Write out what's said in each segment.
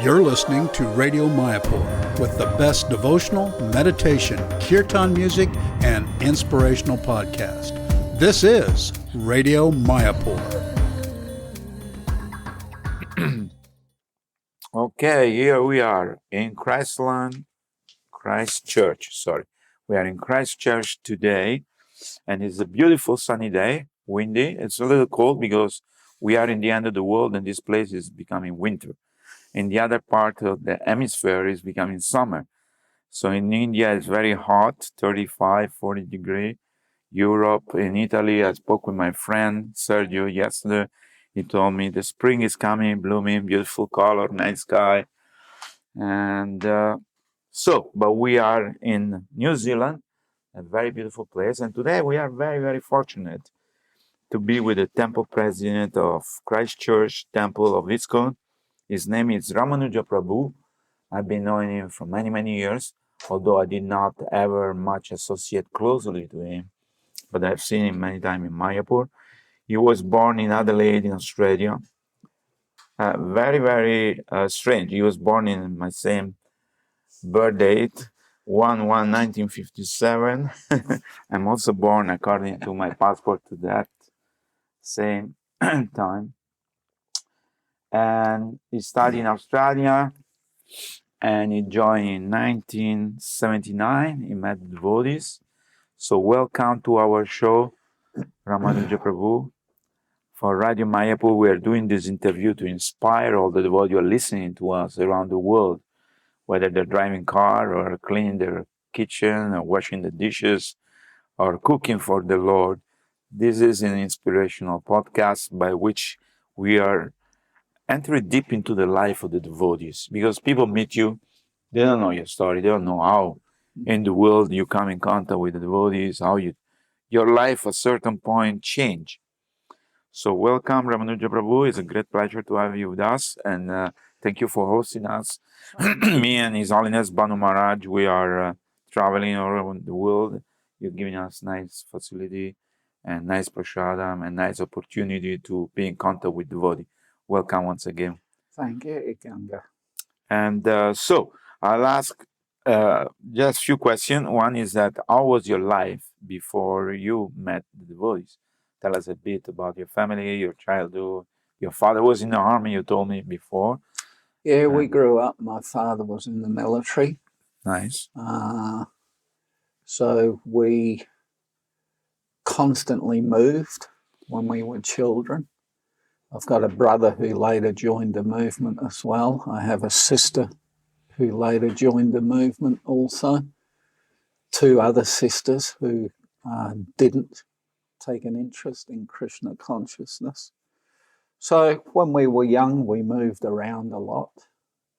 You're listening to Radio Mayapur with the best devotional, meditation, kirtan music, and inspirational podcast. This is Radio Mayapur. Okay, here we are in ChirstChurch. We are in ChirstChurch today, and it's a beautiful sunny day, windy. It's a little cold because we are in the end of the world and this place is becoming winter. In the other part of the hemisphere is becoming summer. So in India it's very hot, 35, 40 degrees. Europe, in Italy, I spoke with my friend Sergio yesterday. He told me the spring is coming, blooming, beautiful color, nice sky. And but we are in New Zealand, a very beautiful place. And today we are very, very fortunate to be with the temple president of ChirstChurch Temple of ISKCON. His name is Ramanuja Prabhu. I've been knowing him for many, many years, although I did not ever much associate closely to him. But I've seen him many times in Mayapur. He was born in Adelaide, in Australia. Very, very strange. He was born in my same birth date, 1/1/1957. I'm also born according to my passport to that same time. And he studied in Australia, and he joined in 1979. He met the devotees. So welcome to our show, Ramanuja Prabhu. For Radio Mayapur, we are doing this interview to inspire all the devotees who are listening to us around the world, whether they're driving car or cleaning their kitchen or washing the dishes or cooking for the Lord. This is an inspirational podcast by which we are entering deep into the life of the devotees, because people meet you, they don't know your story, they don't know how in the world you come in contact with the devotees, how your life at a certain point change. So welcome, Ramanuja Prabhu. It's a great pleasure to have you with us, and thank you for hosting us. Me and His Holiness Banu Maharaj, we are traveling all around the world. You're giving us nice facility and nice prasadam and nice opportunity to be in contact with devotees. Welcome once again. Thank you, Ikanga. And so I'll ask just a few questions. One is that how was your life before you met the devotees? Tell us a bit about your family, your childhood. Your father was in the army, you told me before. Yeah, we grew up. My father was in the military. Nice. So we constantly moved when we were children. I've got a brother who later joined the movement as well. I have a sister who later joined the movement also. Two other sisters who didn't take an interest in Krishna consciousness. So when we were young, we moved around a lot.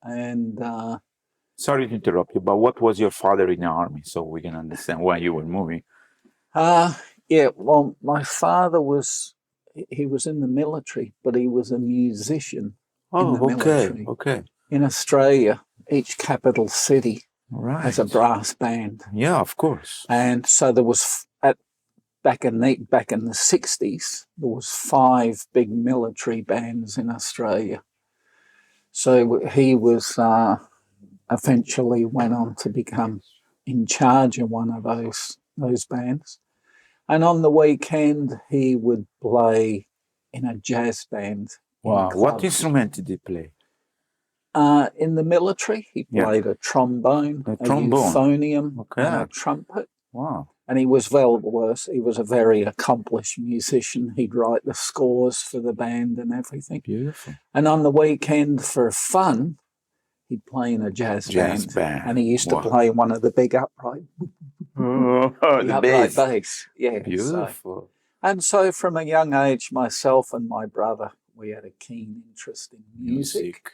And sorry to interrupt you, but what was your father in the army, so we can understand why you were moving? Yeah, well, my father was in the military, but he was a musician in the military. Okay. In Australia, each capital city has a brass band. Yeah, of course. And so there was back in the 60s, there was 5 big military bands in Australia. So he was eventually went on to become in charge of one of those bands. And on the weekend, he would play in a jazz band. Wow. What instrument did he play? In the military, he played a trombone, a euphonium, and a trumpet. Wow. And he was he was a very accomplished musician. He'd write the scores for the band and everything. Beautiful. And on the weekend, for fun, he'd play in a jazz band. And he used to play one of the big upright. The bass. Yeah. Beautiful. And so from a young age, myself and my brother, we had a keen interest in music.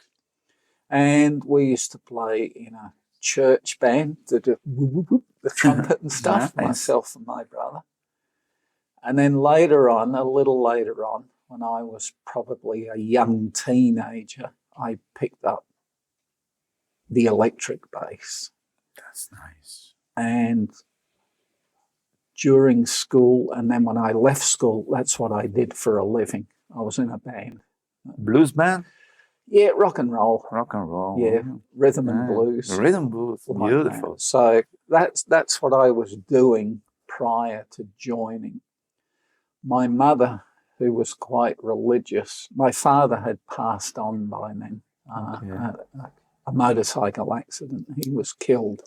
And we used to play in a church band, the trumpet and stuff, Nice. myself and my brother. And then later on, a little later on, when I was probably a young teenager, I picked up the electric bass. That's nice. And during school, and then when I left school, that's what I did for a living. I was in a band. Blues band? Yeah, rock and roll. Rock and roll. Yeah, rhythm and Ah, blues. Rhythm blues. like Beautiful. that. So that's what I was doing prior to joining. My mother, who was quite religious, my father had passed on by then. A motorcycle accident. He was killed.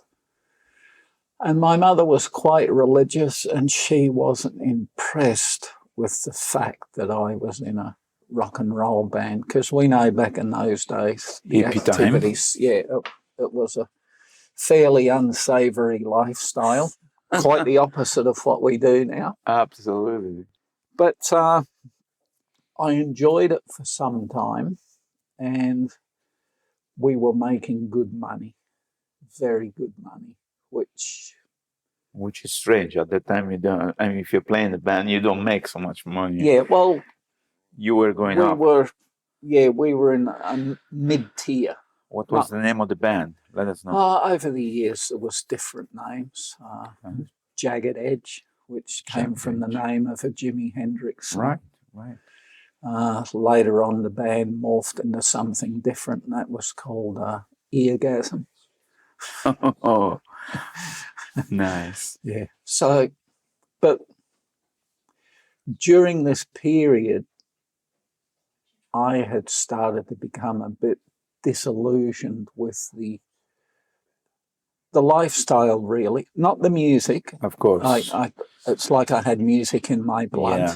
And my mother was quite religious, and she wasn't impressed with the fact that I was in a rock and roll band, because we know back in those days, the Hippie activities, it was a fairly unsavory lifestyle, quite the opposite of what we do now. Absolutely. But I enjoyed it for some time, and we were making good money, very good money, which is strange. At that time, you don't. I mean, if you're playing the band, you don't make so much money. yeah, well, You were going up. we were in a mid-tier. What was the name of the band? Let us know. Over the years, there was different names. Jagged Edge, which came from the name of a Jimi Hendrix song. Right. Later on, the band morphed into something different, and that was called Eargasm. Oh, nice. Yeah. So, but during this period, I had started to become a bit disillusioned with the lifestyle, really, not the music. Of course. It's like I had music in my blood. Yeah.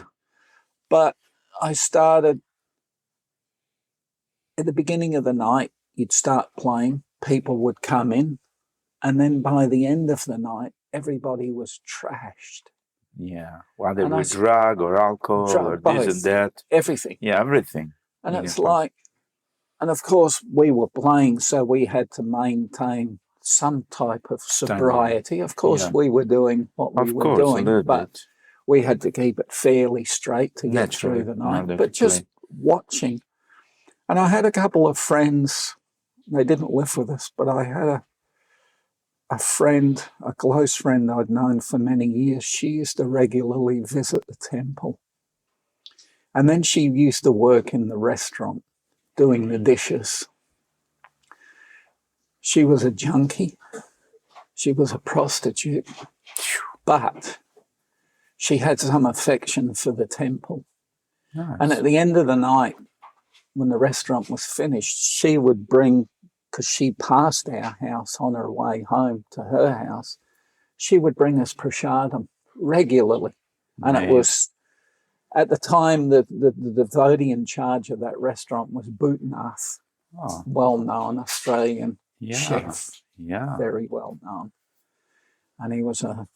But I started, at the beginning of the night, you'd start playing, people would come in, and then by the end of the night, everybody was trashed. Yeah. Whether with drug or alcohol or this and that. Everything. Yeah, everything. And it's like, and of course we were playing, so we had to maintain some type of sobriety. Of course we were doing what we were doing, but we had to keep it fairly straight to get through the night. But just watching. And I had a couple of friends, they didn't live with us, but I had a friend, a close friend I'd known for many years. She used to regularly visit the temple. And then she used to work in the restaurant doing the dishes. She was a junkie. She was a prostitute. But she had some affection for the temple. Nice. And at the end of the night, when the restaurant was finished, she would bring, because she passed our house on her way home to her house, she would bring us prasadam regularly. And it was, at the time, the devotee in charge of that restaurant was Bhutanath, well-known Australian chef, very well-known. And he was a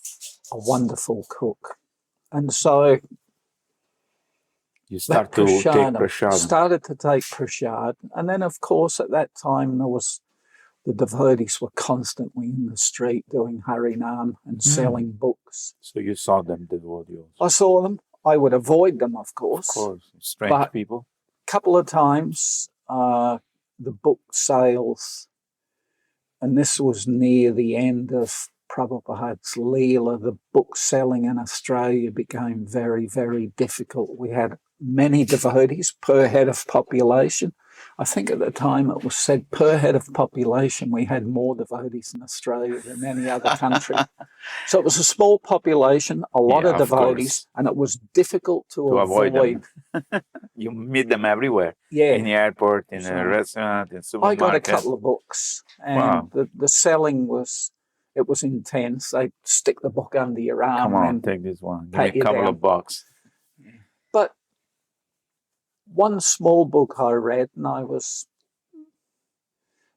wonderful cook. And so you started to take prasad. Started to take prasad. And then, of course, at that time, there was the devotees were constantly in the street doing Harinam and selling books. So you saw them, devotees? I saw them. I would avoid them, of course. Of course, strange people. A couple of times, the book sales, and this was near the end of Prabhupada's Leela, the book selling in Australia became very, very difficult. We had many devotees per head of population. I think at the time it was said per head of population we had more devotees in Australia than any other country. So it was a small population, a lot of devotees, and it was difficult to avoid them. You meet them everywhere. Yeah. In the airport, in a restaurant, in a supermarket. I got a couple of books, and the selling was, it was intense. They'd stick the book under your arm. Come on, and take this one. Give me a couple of bucks. But one small book I read, and I was,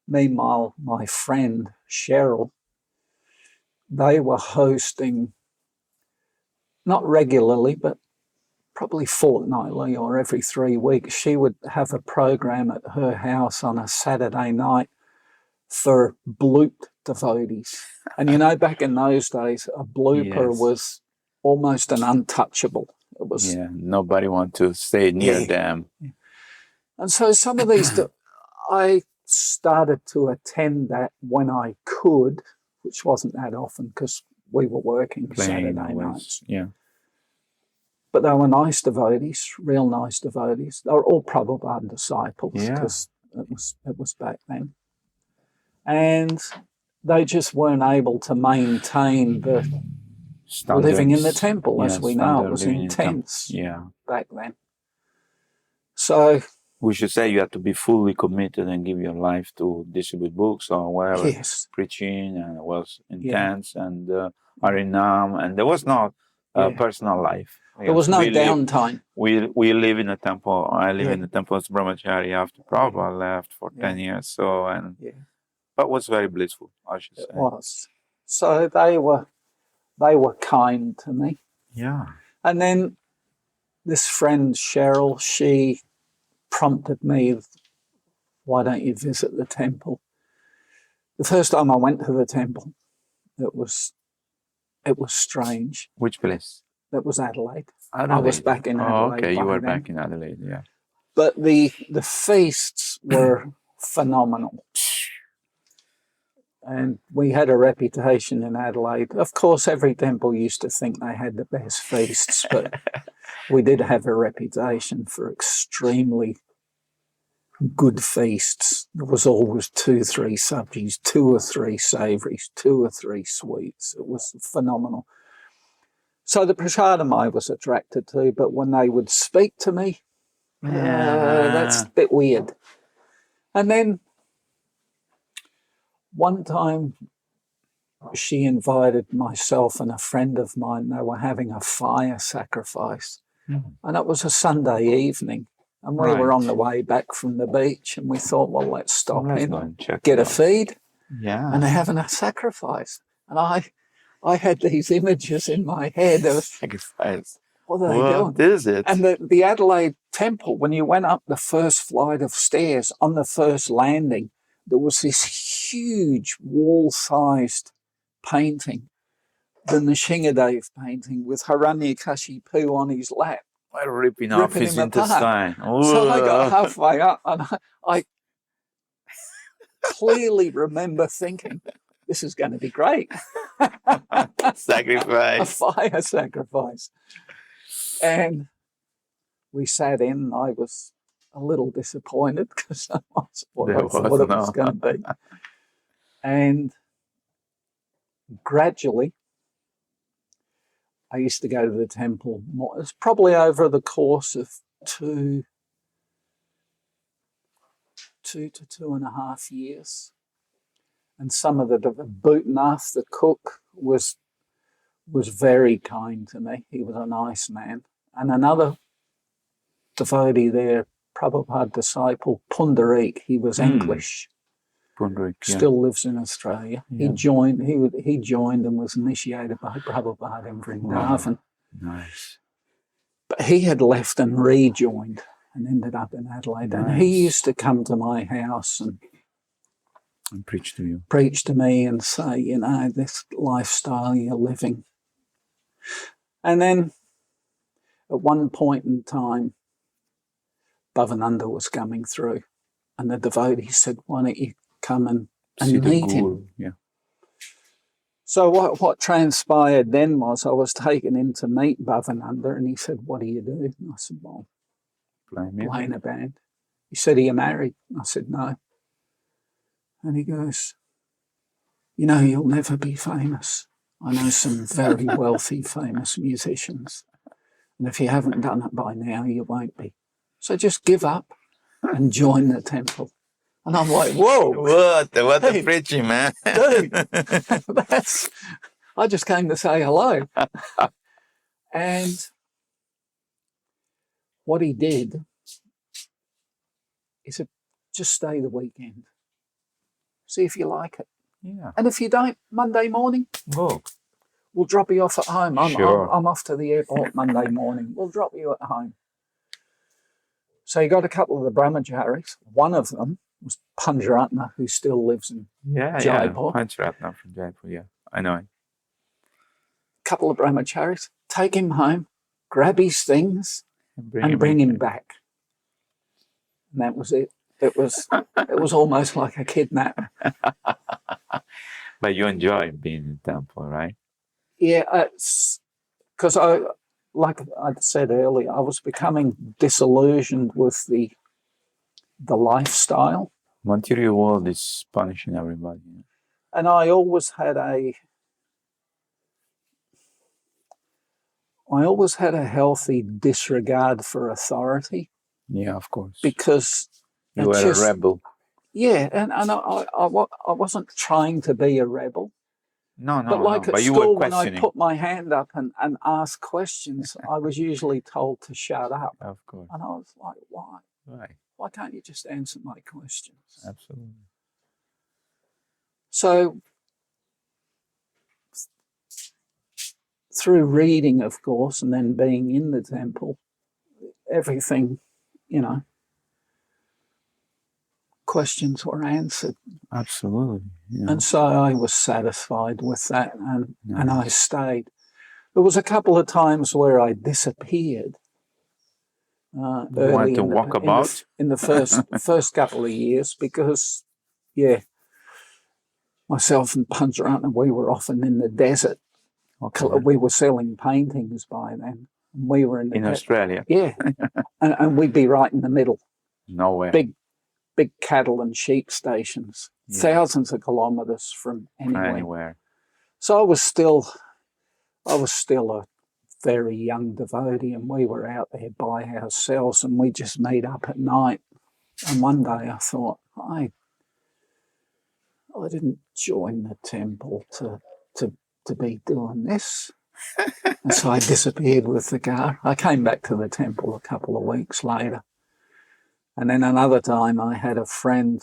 meanwhile, my friend Cheryl, they were hosting, not regularly, but probably fortnightly or every 3 weeks, she would have a program at her house on a Saturday night for bloop devotees. And you know, back in those days, a blooper was almost an untouchable. It was, nobody wanted to stay near them. And so some of these, I started to attend that when I could, which wasn't that often because we were working Saturday nights. Yeah. But they were nice devotees, real nice devotees. They were all Prabhupada disciples because It was back then. And they just weren't able to maintain the living in the temple, as we know. It was intense back then. So we should say you have to be fully committed and give your life to distribute books or whatever. Yes. Preaching, and it was intense and Harinam, and there was not a personal life. There was no downtime. We live in a temple. I live in the temple as Brahmachari after Prabhupada left for 10 years. So, and but it was very blissful, I should say. It was. So they were kind to me. Yeah. And then this friend Cheryl, she prompted me, why don't you visit the temple? The first time I went to the temple, it was strange. Which place? That was Adelaide. Adelaide. I was back in Adelaide. Oh, okay, you were back in Adelaide, yeah. But the feasts were phenomenal. And we had a reputation in Adelaide. Of course, every temple used to think they had the best feasts, but we did have a reputation for extremely good feasts. There was always 2 or 3 subjects, 2 or 3 savouries, 2 or 3 sweets. It was phenomenal. So the prasadam I was attracted to, but when they would speak to me, that's a bit weird. And then one time she invited myself and a friend of mine. They were having a fire sacrifice. And it was a Sunday evening. And we were on the way back from the beach, and we thought, well, let's stop in and get a feed. Yeah. And they're having a sacrifice. And I had these images in my head of sacrifice. What are they doing? What is it? And the Adelaide temple, when you went up the first flight of stairs on the first landing, there was this huge wall-sized painting, the Nishingadev painting with Hiranyakashipu on his lap. Ripping off his intestine. So I got halfway up and I clearly remember thinking, this is going to be great. Sacrifice. A fire sacrifice. And we sat in. I was a little disappointed because I thought it was going to be. And gradually, I used to go to the temple more. It's probably over the course of 2 to 2.5 years. And some of the Bhutanath, the cook, was very kind to me. He was a nice man. And another devotee there, Prabhupada disciple, Pundarik, he was English. Pundarik, still lives in Australia. Yeah. He joined and was initiated by Prabhupada in Vrindavan. Nice. But he had left and rejoined and ended up in Adelaide. Nice. And he used to come to my house and preach to you. Preach to me and say, this lifestyle you're living. And then at one point in time, Bhavananda was coming through, and the devotee said, why don't you come and meet him? Yeah. So what transpired then was I was taken in to meet Bhavananda, and he said, what do you do? And I said, well, playing a band. He said, are you married? I said, no. And he goes, you'll never be famous. I know some very wealthy, famous musicians. And if you haven't done it by now, you won't be. So just give up and join the temple. And I'm like, whoa. What a preaching, man. Dude, I just came to say hello. And what he did, he said, just stay the weekend. See if you like it. Yeah. And if you don't, Monday morning, we'll drop you off at home. I'm off to the airport Monday morning. We'll drop you at home. So he got a couple of the brahmacharis. One of them was Pancharatna, who still lives in Jaipur. Pancharatna from Jaipur, yeah. I know him. Couple of brahmacharis. Take him home, grab his things, and bring him back. And that was it. It was almost like a kidnap. But you enjoy being in the temple, right? Yeah, it's because like I said earlier, I was becoming disillusioned with the the lifestyle. Material world is punishing everybody. And I always had a healthy disregard for authority. Yeah, of course. Because you were a rebel. Yeah, and I wasn't trying to be a rebel. No, but like at but you school, were when I questioning. put my hand up and asked questions, I was usually told to shut up. Of course. And I was like, why? Right. Why can't you just answer my questions? Absolutely. So, through reading, of course, and then being in the temple, everything, questions were answered. Absolutely. Yeah. And so I was satisfied with that, and I stayed. There was a couple of times where I disappeared. Early to walk about? In the first couple of years, because, myself and Panjarana, we were often in the desert. Okay. We were selling paintings by then. We were in Australia. Yeah, and we'd be right in the middle. Nowhere. Big cattle and sheep stations, thousands of kilometres from anywhere. So I was still a very young devotee, and we were out there by ourselves, and we just meet up at night. And one day I thought, I didn't join the temple to be doing this. And so I disappeared with the car. I came back to the temple a couple of weeks later. And then another time I had a friend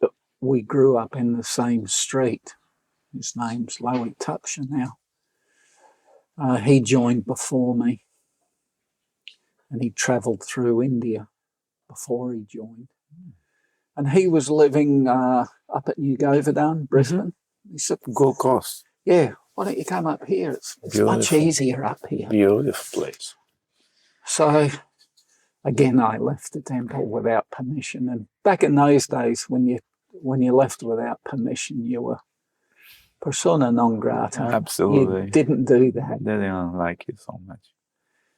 that we grew up in the same street. His name's Lowy Tucksha now. He joined before me, and he travelled through India before he joined. And he was living up at New Govardhan, Brisbane. He said, Gold Coast. Yeah, why don't you come up here? It's much easier up here. Beautiful place. So, again, I left the temple without permission. And back in those days, when you left without permission, you were persona non grata. Absolutely. You didn't do that. They didn't like you so much.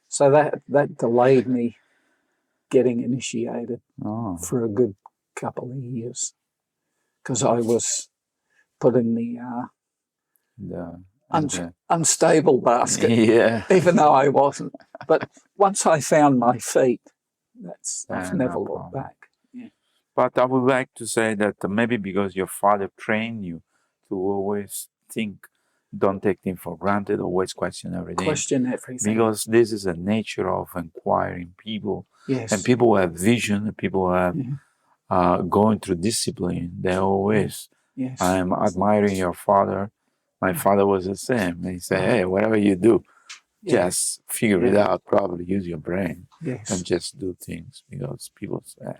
So that delayed me getting initiated for a good couple of years, because I was put in the unstable basket, even though I wasn't. But once I found my feet, I've never looked back. Yeah. But I would like to say that maybe because your father trained you to always think, don't take things for granted, always question everything. Question everything. Because this is a nature of inquiring people. Yes. And people who have vision, and people who have going through discipline, they always, I'm admiring your father. My father was the same. He said, hey, whatever you do, just figure it out, probably use your brain and just do things, because people say.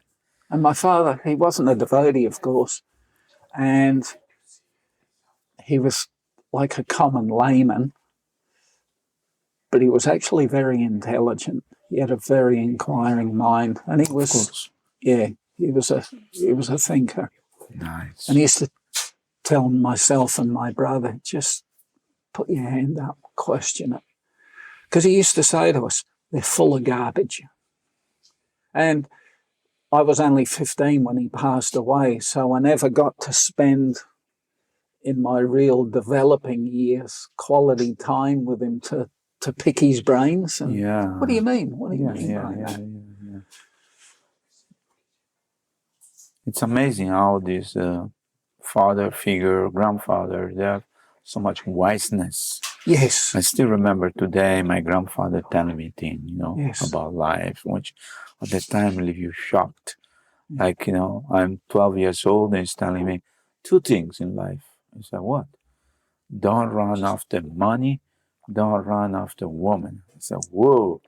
And my father, he wasn't a devotee, of course, and he was like a common layman, but he was actually very intelligent. He had a very inquiring mind, and he was, he was a thinker. Nice. And he used to tell myself and my brother, just put your hand up, question it. Because he used to say to us, they're full of garbage. And I was only 15 when he passed away, so I never got to spend, in my real developing years, quality time with him to pick his brains. And what do you mean? What do you mean by that? It's amazing how this father figure, grandfather, they have so much wiseness. Yes. I still remember today my grandfather telling me things, about life, which at that time leave you shocked. Like, I'm 12 years old and he's telling me 2 things in life. I said, what? Don't run after money, don't run after woman. I said, whoa,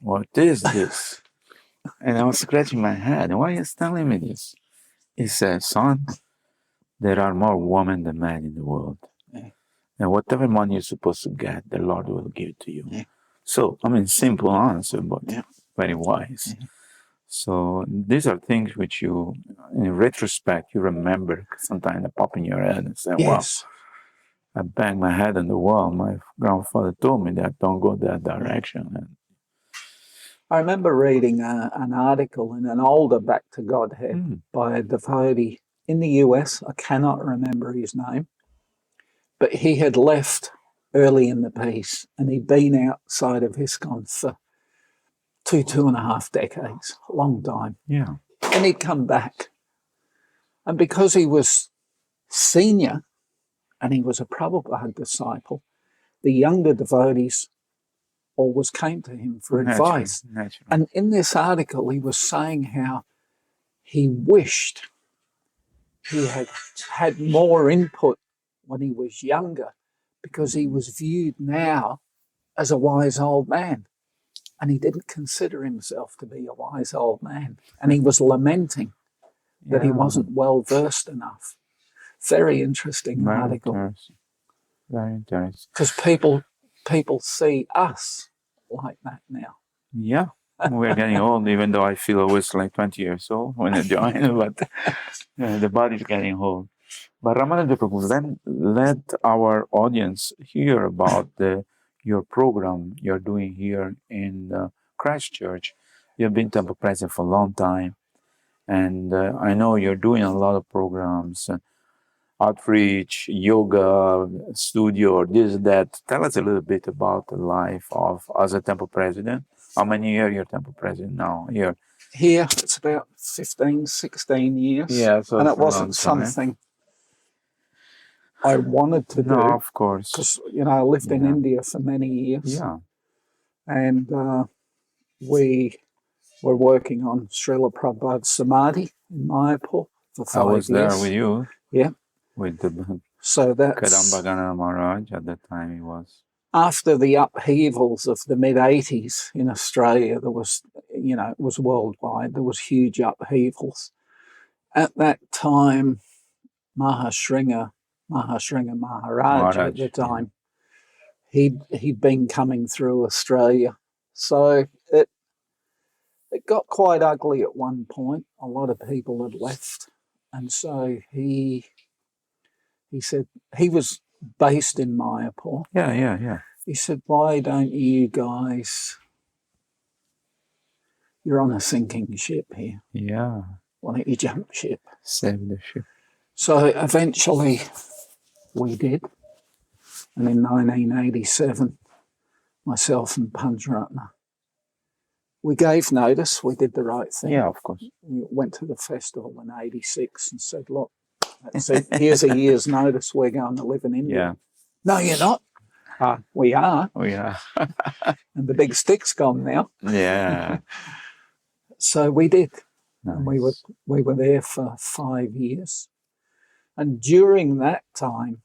what is this? And I was scratching my head. Why is he telling me this? He said, son, there are more women than men in the world. And whatever money you're supposed to get, the Lord will give it to you. So, simple answer, but very wise. So these are things which you, in retrospect, you remember. Sometimes they pop in your head and say, wow, I banged my head on the wall. My grandfather told me that, don't go that direction. And I remember reading an article in an older Back to Godhead by a devotee in the US. I cannot remember his name, but he had left early in the piece and he'd been outside of ISKCON for 2.5 decades, a long time. Yeah. And he'd come back. And because he was senior and he was a Prabhupada disciple, the younger devotees always came to him for advice. Naturally. And in this article, he was saying how he wished he had had more input when he was younger, because he was viewed now as a wise old man. And he didn't consider himself to be a wise old man. And he was lamenting that he wasn't well versed enough. Very interesting article. Interesting. Very interesting. Because people see us like that now. Yeah. We're getting old, even though I feel always like 20 years old when I join, but the body's getting old. But Ramanuja Prabhu, then let our audience hear about your program you're doing here in ChirstChurch. You've been temple president for a long time, and I know you're doing a lot of programs, outreach, yoga, studio, this, that. Tell us a little bit about the life of as a temple president. How many years you're temple president now here? Here, it's about 15, 16 years. Yeah, so and it wasn't something I wanted to do. No, of course. Because, I lived in India for many years. Yeah. And we were working on Srila Prabhupada's Samadhi in Mayapur for 5 years. I was there with you. Yeah. With the So that's... Kadambagana Maharaj, at that time he was. After the upheavals of the mid-80s in Australia, there was, it was worldwide, there was huge upheavals. At that time, Mahashringa Maharaj at the time, he'd been coming through Australia. So it got quite ugly at one point. A lot of people had left. And so he said, he was based in Mayapur. Yeah. He said, why don't you guys, you're on a sinking ship here. Yeah. Why don't you jump ship? Save the ship. So eventually we did. And in 1987, myself and Pancharatna, we gave notice, we did the right thing. Yeah, of course. We went to the festival in 86 and said, look, that's it. Here's a year's notice, we're going to live in India. Yeah. No, you're not. We are. Oh, yeah. And the big stick's gone now. Yeah. So we did. Nice. And we were there for 5 years. And during that time,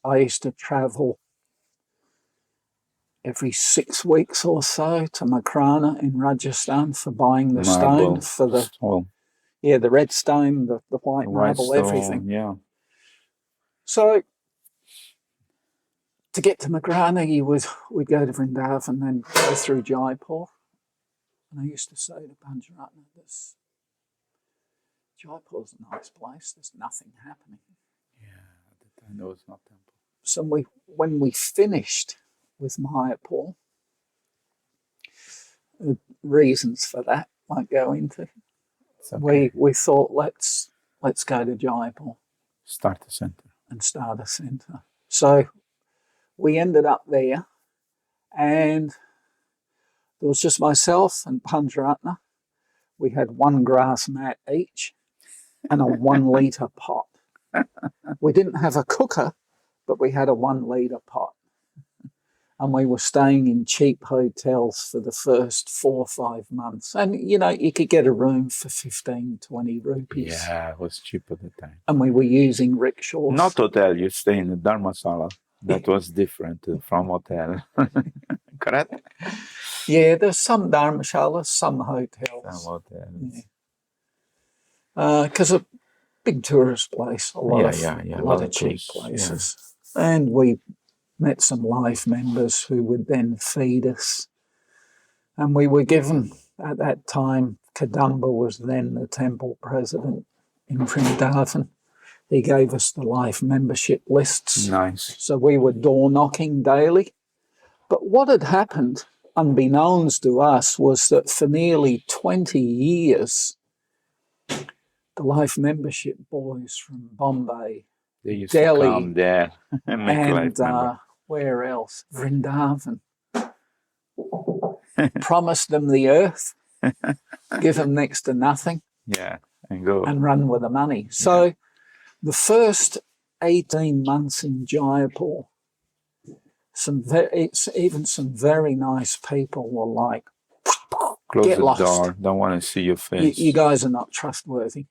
I used to travel every 6 weeks or so to Makrana in Rajasthan for buying the stone for the the red stone, the white marble, everything. Yeah. So to get to Makrana, we'd go to Vrindavan and then go through Jaipur. And I used to say to Pancharatna, Jaipur's a nice place. There's nothing happening. Yeah, at the time there was no temple. So when we finished with Mayapur, reasons for that I won't go into. Okay. We thought let's go to Jaipur. Start a center. And start a center. So we ended up there, and there was just myself and Pancharatna. We had 1 grass mat each and a 1 litre pot. We didn't have a cooker, but we had a 1 litre pot. And we were staying in cheap hotels for the first 4 or 5 months. And, you could get a room for 15, 20 rupees. Yeah, it was cheap at the time. And we were using rickshaws. Not hotel, you stay in the Dharmasala. That was different from hotel. Correct? Yeah, there's some dharmashalas, some hotels. Some hotels. Because a big tourist place, a lot of cheap places. Yeah. And we met some life members who would then feed us. And we were given, at that time, Kadamba was then the temple president in Vrindavan. He gave us the life membership lists. Nice. So we were door knocking daily. But what had happened unbeknownst to us was that for nearly 20 years, the Life Membership boys from Bombay, They used Delhi, to come there and make life and member. where else? Vrindavan. Promised them the earth, give them next to nothing, Yeah, and go. and run with the money. So the first 18 months in Jaipur, even some very nice people were like, Close get the lost. door. Don't want to see your face. You guys are not trustworthy.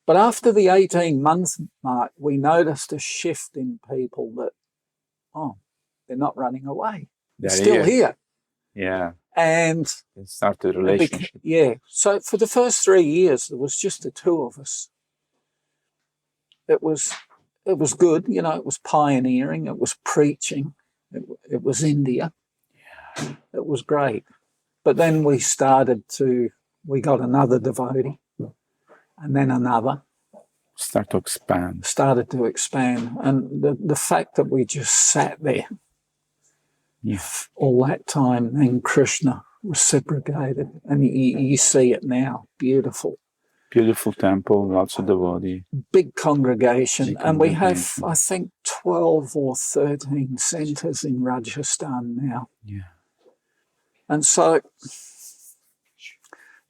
But after the 18-month mark, we noticed a shift in people that, they're not running away. They're still here. Yeah. And It started a relationship. So for the first 3 years, there was just the two of us. It was good. It was pioneering. It was preaching. It was India. Yeah. It was great. But then we got another devotee, and then another. Started to expand. And the fact that we just sat there all that time, then Krishna reciprocated. And you see it now. Beautiful. Beautiful temple, lots of devotees. Big congregation. And we have, I think, 12 or 13 centres in Rajasthan now. Yeah. And so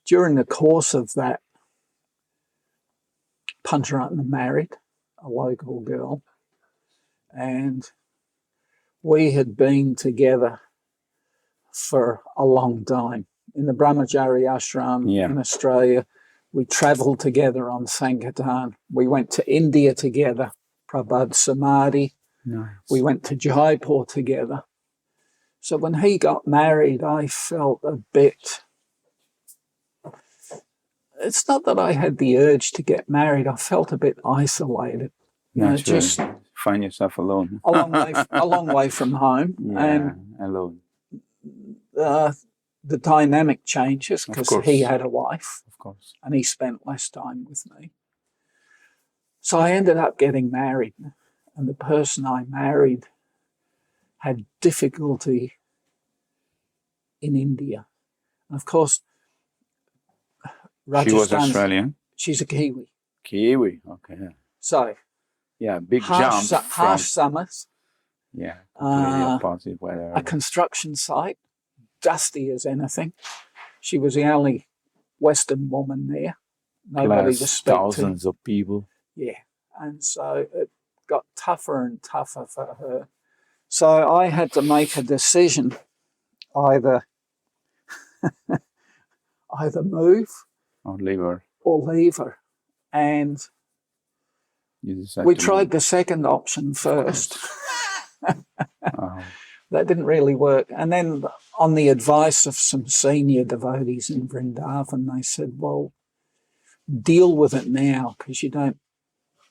during the course of that, Pancharatna married a local girl, and we had been together for a long time. In the Brahmachari ashram in Australia, we travelled together on Sankirtan. We went to India together, Prabhupada Samadhi. Nice. We went to Jaipur together. So when he got married, I felt a bit... It's not that I had the urge to get married. I felt a bit isolated. Just find yourself alone. a long way from home. Yeah, and alone. The dynamic changes because he had a wife. Of course. And he spent less time with me. So I ended up getting married. And the person I married had difficulty in India. And of course, she was Australian? She's a Kiwi. Kiwi, okay. So, big jump. Harsh summers. Yeah, completely opposite weather. A construction site, dusty as anything. She was the only Western woman there. Nobody to speak to. Thousands of people. Yeah, and so it got tougher and tougher for her. So I had to make a decision, either move or leave her. And we tried the second option first. That didn't really work. And then on the advice of some senior devotees in Vrindavan, they said, well, deal with it now because you don't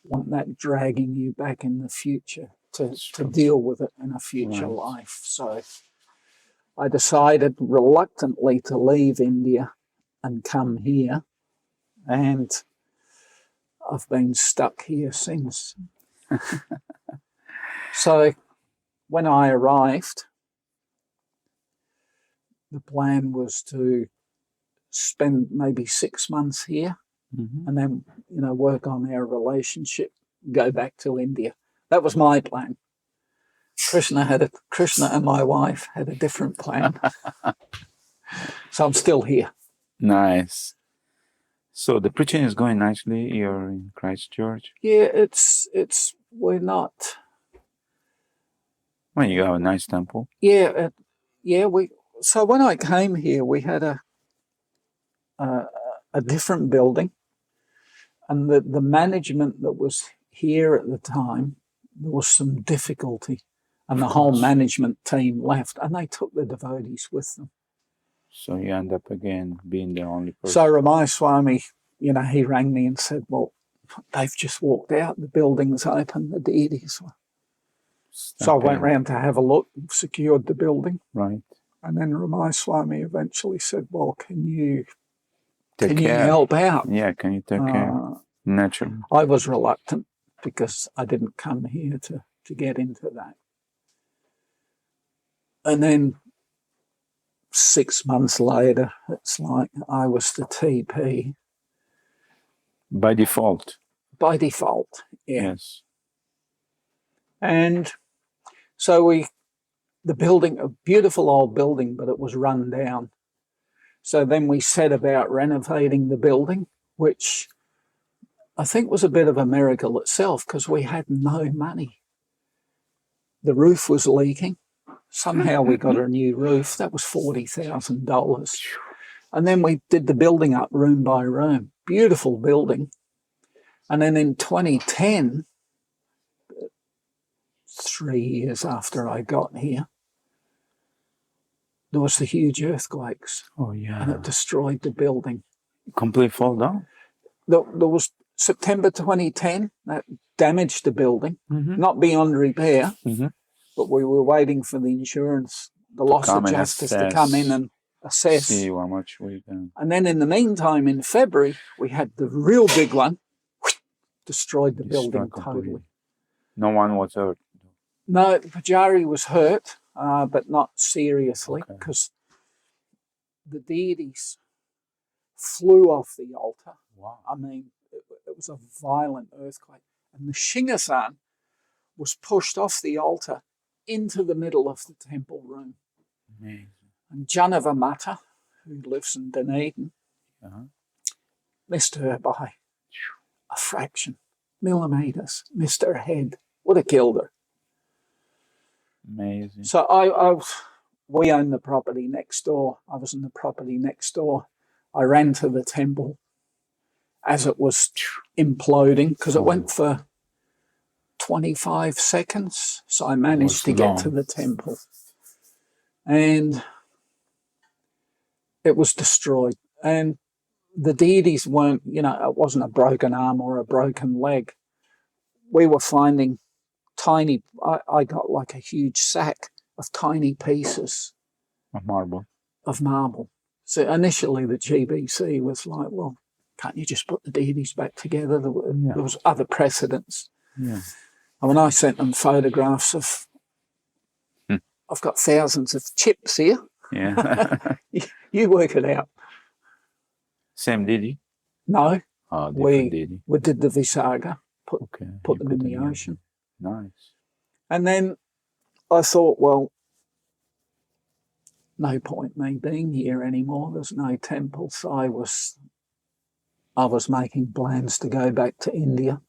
want that dragging you back in the future to deal with it in a future life. So I decided reluctantly to leave India and come here. And I've been stuck here since. So when I arrived, the plan was to spend maybe 6 months here and then, work on our relationship, go back to India. That was my plan. Krishna and my wife had a different plan. So I'm still here. Nice. So the preaching is going nicely. You're in ChirstChurch. Yeah, we're not. Well, you have a nice temple. Yeah, So when I came here, we had a different building, and the management that was here at the time, there was some difficulty, and the whole management team left, and they took the devotees with them. So you end up again being the only person. So Ramai Swami, he rang me and said, well, they've just walked out, the building's open, the deities were. So I went round to have a look, secured the building. Right. And then Ramai Swami eventually said, well, can you you help out? Yeah, can you take care? Naturally. I was reluctant because I didn't come here to get into that. And then 6 months later, it's like I was the TP. By default. By default, yeah. Yes. And so the building, a beautiful old building, but it was run down. So then we set about renovating the building, which I think was a bit of a miracle itself because we had no money. The roof was leaking. Somehow we got a new roof. That was $40,000. And then we did the building up room by room. Beautiful building. And then in 2010, 3 years after I got here, there was the huge earthquakes. Oh, yeah. And it destroyed the building. Complete fall down? There was September 2010, that damaged the building, not beyond repair, but we were waiting for the insurance, the loss adjusters to come in and assess. See how much we can. And then in the meantime, in February, we had the real big one, destroyed the building totally. No one was hurt? No, Pujari was hurt, but not seriously, because the deities flew off the altar. Wow. I mean, it was a violent earthquake. And the Shingasan was pushed off the altar into the middle of the temple room. Amazing. And Janavamata, who lives in Dunedin, missed her by a fraction, millimetres, missed her head, would have killed her. Amazing. So we owned the property next door. I was in the property next door. I ran to the temple as it was imploding because it went for 25 seconds. So I managed to get to the temple. And it was destroyed. And the deities weren't, it wasn't a broken arm or a broken leg. We were finding tiny, I got like a huge sack of tiny pieces of marble. So initially the GBC was like, well, can't you just put the deities back together? There was other precedents. Yeah. And when I sent them photographs of, I've got thousands of chips here. Yeah. You work it out. Same deity? No. Oh, different deity. We did the Visaga, put them in the ocean. Nice. And then I thought, well, no point me being here anymore. There's no temple. So I was making plans to go back to India.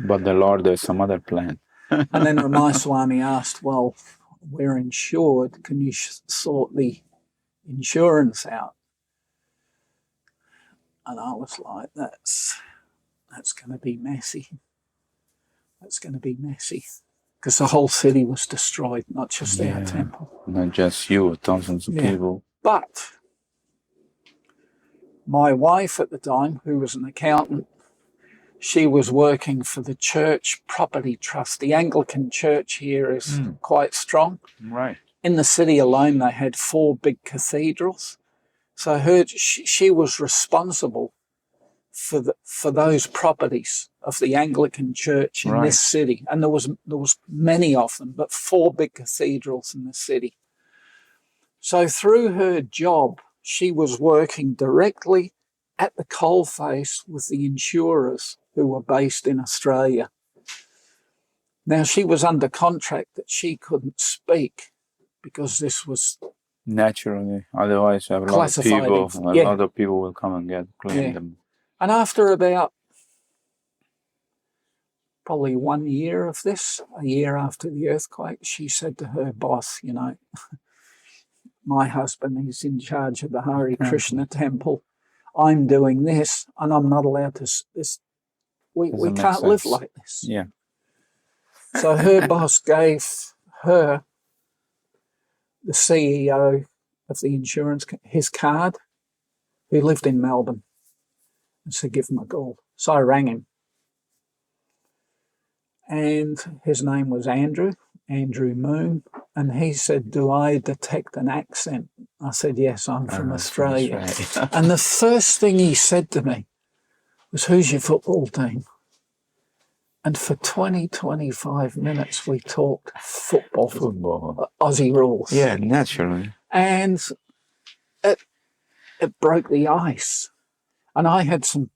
But the Lord, there's some other plan. And then Ramaswamy asked, well, we're insured. Can you sort the insurance out? And I was like, that's going to be messy. That's going to be messy. Because the whole city was destroyed, not just our temple. Not just you, thousands of people. But my wife at the time, who was an accountant, she was working for the church property trust. The Anglican church here is quite strong. Right. In the city alone, they had 4 big cathedrals. So she was responsible for those properties of the Anglican church in this city. And there was many of them, but 4 big cathedrals in the city. So through her job, she was working directly at the coalface with the insurers who were based in Australia. Now, she was under contract that she couldn't speak because this was... Naturally. Otherwise, a lot of people will come and claim them. And after about probably 1 year of this, a year after the earthquake, she said to her boss, my husband is in charge of the Hare Krishna temple. I'm doing this, and I'm not allowed to... We can't live like this. Yeah. So her boss gave her, the CEO of the insurance, his card, who lived in Melbourne, and said, give him a call. So I rang him. And his name was Andrew Moon. And he said, do I detect an accent? I said, yes, I'm from Australia. And the first thing he said to me was, who's your football team? And for 20, 25 minutes, we talked football, Football. Aussie rules. Yeah, naturally. And it broke the ice. And I had some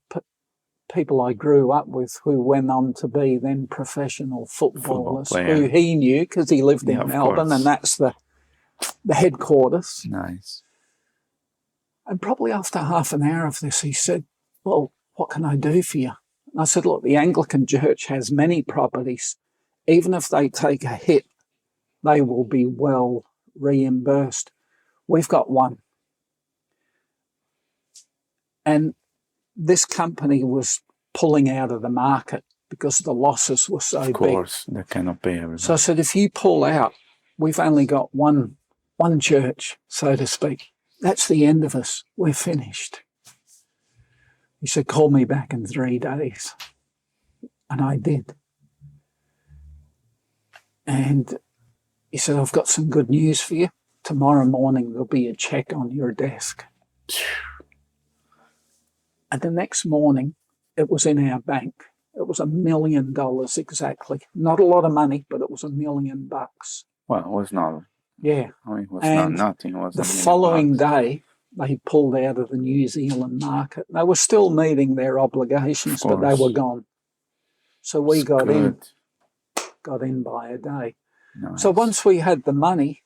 people I grew up with who went on to be then professional footballers who he knew because he lived in Melbourne, and that's the headquarters. Nice. And probably after half an hour of this, he said, well, what can I do for you? And I said, look, the Anglican Church has many properties. Even if they take a hit, they will be well reimbursed. We've got one. And this company was pulling out of the market because the losses were so big. Of course, they cannot pay everybody. So I said, if you pull out, we've only got one church, so to speak. That's the end of us. We're finished. He said, call me back in 3 days. And I did. And he said, I've got some good news for you. Tomorrow morning, there'll be a check on your desk. And the next morning, it was in our bank. It was $1 million exactly. Not a lot of money, but it was $1 million. Well, it was not. Yeah. I mean, it was And not nothing. It was the following day, they pulled out of the New Zealand market. They were still meeting their obligations, but they were gone. So we got in by a day. Nice. So once we had the money,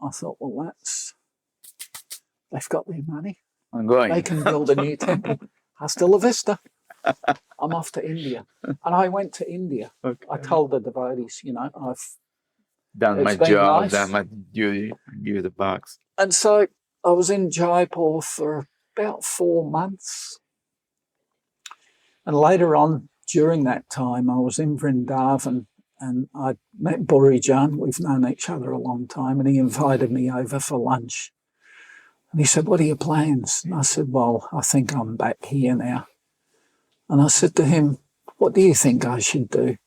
I thought, well, they've got their money. I'm going. They can build a new temple. Hasta la vista. I'm off to India. And I went to India. Okay. I told the devotees, I've done my job, done my duty, give you the box. And so I was in Jaipur for about 4 months. And later on, during that time, I was in Vrindavan and I met Burijan. We've known each other a long time, and he invited me over for lunch. And he said, what are your plans? And I said, well, I think I'm back here now. And I said to him, what do you think I should do?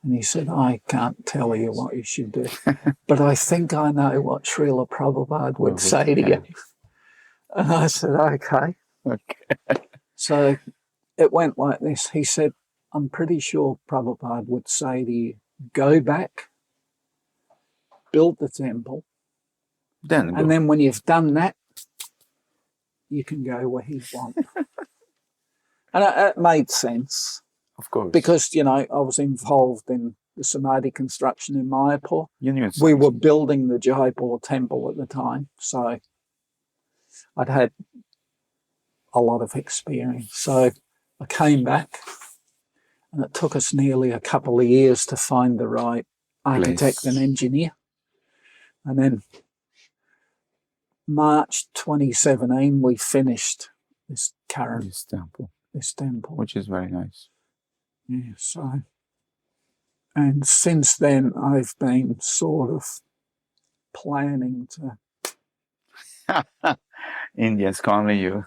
And he said, I can't tell you what you should do, but I think I know what Srila Prabhupada would say to you. And I said, okay. So it went like this. He said, I'm pretty sure Prabhupada would say to you, go back, build the temple, and then when you've done that, you can go where you want. And it made sense. Of course. Because, I was involved in the Samadhi construction in Mayapur. We were building the Jaipur temple at the time. So I'd had a lot of experience. So I came back, and it took us nearly a couple of years to find the right architect and engineer. And then March 2017, we finished this temple. Which is very nice. Yeah, so, and since then I've been sort of planning to. Indians calling you.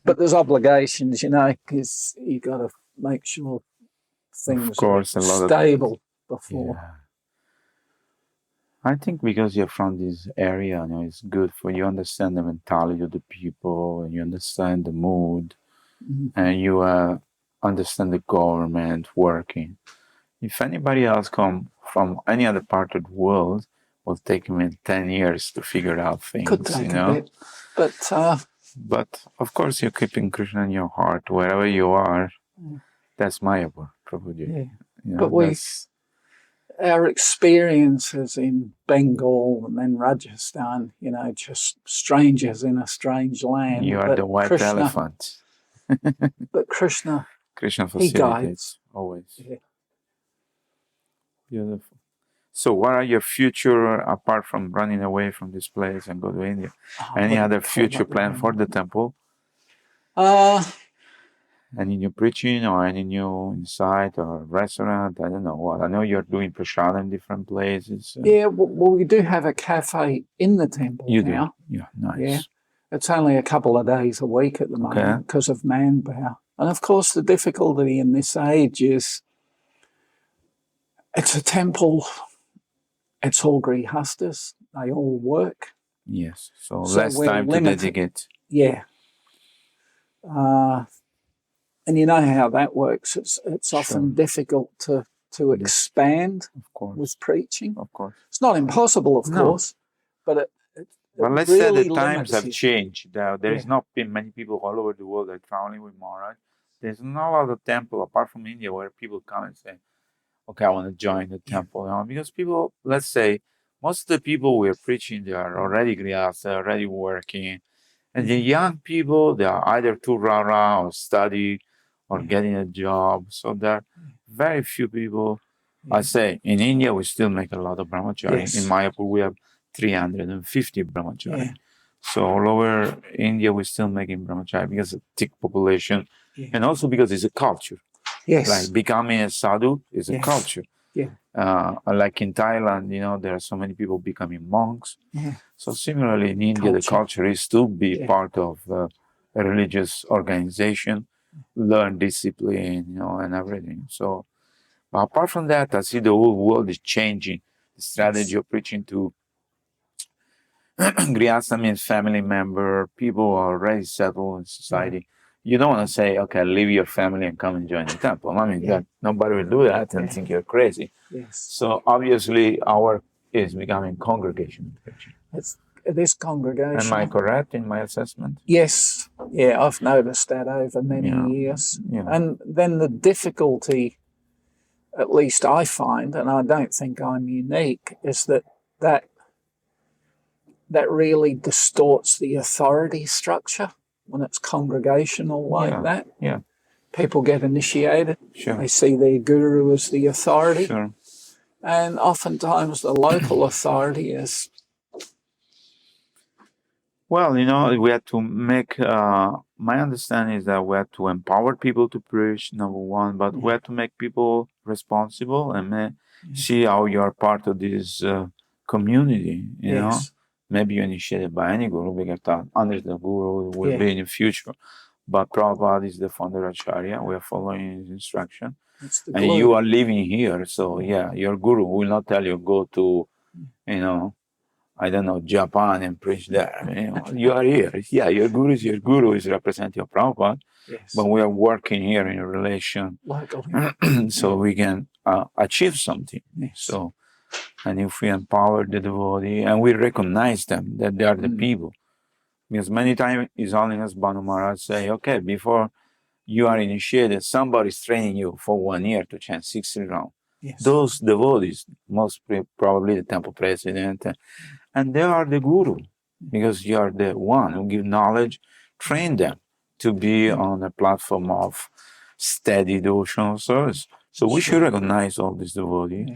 But there's obligations, because you got to make sure things are stable before. Yeah. I think because you're from this area, it's good for you understand the mentality of the people, and you understand the mood, and you understand the government working. If anybody else come from any other part of the world, will take them 10 years to figure out things. Could take a bit, but of course you're keeping Krishna in your heart wherever you are. That's Mayapur, Prabhuji. Yeah. But our experiences in Bengal and then Rajasthan, just strangers in a strange land. You are the white elephant. But Krishna facilitates. He guides. Always. Yeah. Beautiful. So what are your future, apart from running away from this place and go to India, any other future plan for the temple? Any new preaching or any new insight or restaurant? I don't know what. I know you're doing prasad in different places. Yeah, well, we do have a cafe in the temple now. Do? Yeah, nice. Yeah. It's only a couple of days a week at the moment because of manpower. And of course, the difficulty in this age is it's a temple, it's all grihastas, they all work. Yes, so less time to dedicate. Yeah. And you know how that works. It's often difficult to expand Of course. with preaching. Of course. It's not impossible, of No. course, but it Well, let's really say the times have you. changed. There is not been many people all over the world that are traveling with Maharaj. There's not a lot of temple apart from India where people come and say, okay, I want to join the temple. You know, because people, let's say, most of the people we're preaching, they are already grihasta, already working. And the young people, they are either too rara or study or getting a job. So there are very few people. I say, in India, we still make a lot of brahmachari. Yes. In Mayapur, we have 350 brahmachari. Yeah. So all over India, we're still making brahmachari because of thick population. And also because it's a culture. Yes. Like becoming a sadhu is a culture. Yeah. Like in Thailand, you know, there are so many people becoming monks. Yeah. So similarly in India, the culture is to be part of a religious organization, learn discipline, you know, and everything. So but apart from that, I see the whole world is changing. The strategy of preaching to Grihastha means family member, people who are already settled in society. You don't want to say, okay, leave your family and come and join the temple. I mean, that nobody will do that and think you're crazy. Yes. So obviously, our is becoming congregational preaching. It is congregational. Am I correct in my assessment? Yes. Yeah, I've noticed that over many years. Yeah. And then the difficulty, at least I find, and I don't think I'm unique, is that really distorts the authority structure when it's congregational like that. Yeah. People get initiated. Sure. They see their guru as the authority. Sure. And oftentimes the local authority is... Well, you know, we have to make, my understanding is that we have to empower people to preach, number one, but we have to make people responsible and see how you are part of this community, you know. Maybe you're initiated by any guru, because under the guru will be in the future. But Prabhupada is the founder Acharya. We are following his instruction. And you are living here. So, your guru will not tell you go to, you know, I don't know, Japan and preach there. You know, you are here. Yeah, your guru is representing of Prabhupada. Yes. But we are working here in a relation so we can achieve something. Yes. So, and if we empower the devotee and we recognize them, that they are the people. Because many times His Holiness Bhanu Maharaj say, okay, before you are initiated, somebody's training you for 1 year to chant 60 rounds. Yes. Those devotees, most probably the temple president, and they are the guru, because you are the one who give knowledge, train them to be on a platform of steady devotional service. So we should recognize all these devotees.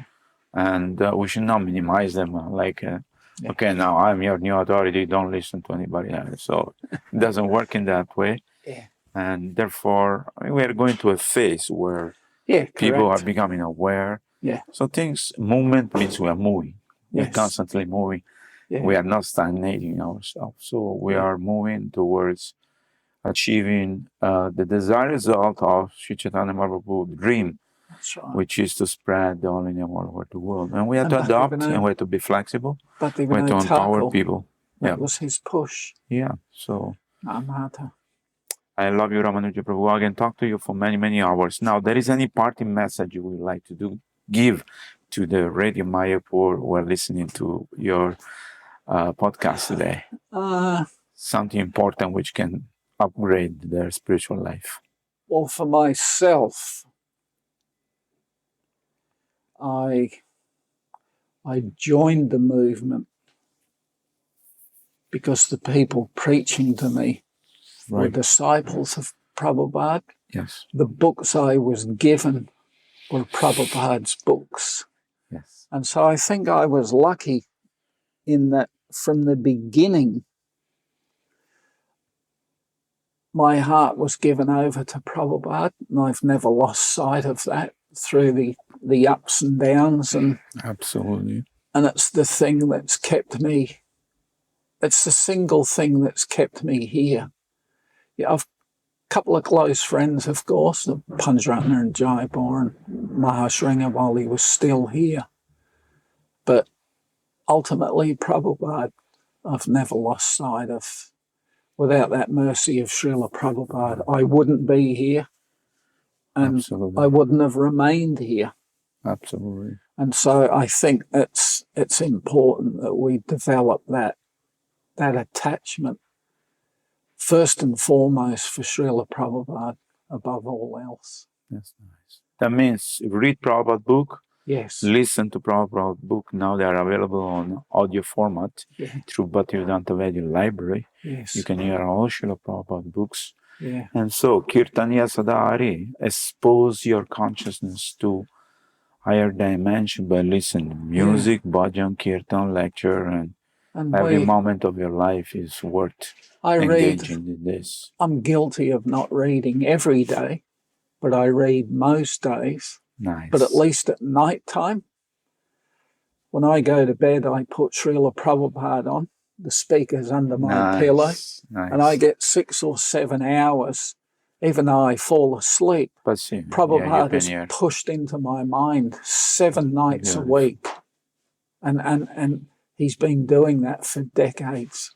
And we should not minimize them okay, now I'm your new authority, don't listen to anybody else. So it doesn't work in that way. And therefore, we are going to a phase where people are becoming aware. So movement means we are moving. We're constantly moving. We are not stagnating ourselves. So we are moving towards achieving the desired result of Sri Chaitanya Mahaprabhu's dream, which is to spread the holy name all over the world. And we have to adopt and we have to be flexible. We have to empower people. That was his push. Yeah. So I love you, Ramanuja Prabhu. I can talk to you for many, many hours. Now, there is any parting message you would like to give to the Radio Mayapur who are listening to your podcast today? Something important which can upgrade their spiritual life. Well, for myself, I joined the movement because the people preaching to me were disciples of Prabhupada. Yes. The books I was given were Prabhupada's books. Yes. And so I think I was lucky in that from the beginning, my heart was given over to Prabhupada, and I've never lost sight of that through the ups and downs. And absolutely. And it's the thing that's kept me, it's the single thing that's kept me here. Yeah, I've a couple of close friends, of course, Panjratna and Jaipur and Mahashringa while he was still here. But ultimately, Prabhupada, I've never lost sight of. Without that mercy of Srila Prabhupada, I wouldn't be here. and Absolutely. I wouldn't have remained here. Absolutely. And so I think it's important that we develop that attachment first and foremost for Srila Prabhupada above all else. That's nice. That means read Prabhupada book, Yes. listen to Prabhupada book. Now they are available on audio format Yeah. through Bhaktivedanta Vedanta Library. Yes. You can hear all Srila Prabhupada books. Yeah. And so, Kirtaniya Sadari, expose your consciousness to higher dimension by listening. Music, bhajan, kirtan, lecture, and every moment of your life is worth engaging in this. I'm guilty of not reading every day, but I read most days. Nice. But at least at night time, when I go to bed, I put Srila Prabhupada on, the speakers under my pillow, Nice. and I get 6 or 7 hours, even though I fall asleep. Prabhupada is pushed into my mind 7 nights a week. And he's been doing that for decades.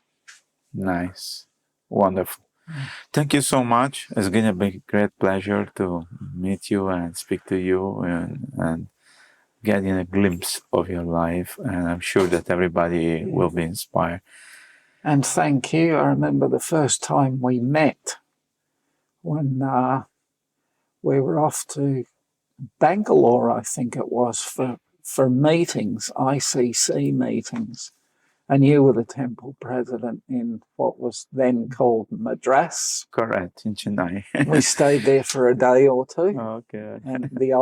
Nice. Wonderful. Thank you so much. It's going to be a great pleasure to meet you and speak to you and getting a glimpse of your life. And I'm sure that everybody will be inspired. And thank you. I remember the first time we met when we were off to Bangalore, I think it was, for meetings, ICC meetings. And you were the temple president in what was then called Madras. Correct, in Chennai. We stayed there for a day or two. Okay. And the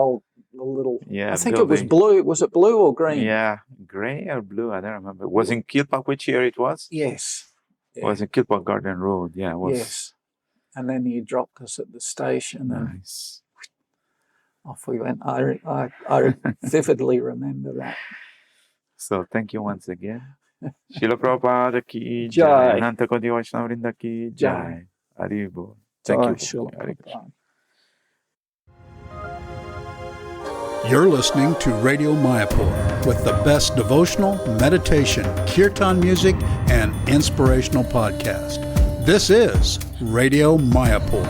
little, I think it was blue. Was it blue or green? Yeah, gray or blue, I don't remember. Was in Kilpa, which year it was? Yes. It was in Kilpa Garden Road, yeah. It was. Yes. And then you dropped us at the station. Nice. And off we went. I vividly remember that. So thank you once again. Srila Prabhupada ki Jai. jai. Ananta Koti Vaishnava Vrinda ki jai. Haribo. Thank you. Srila Hare Prabhupada. You're listening to Radio Mayapur with the best devotional, meditation, kirtan music, and inspirational podcast. This is Radio Mayapur.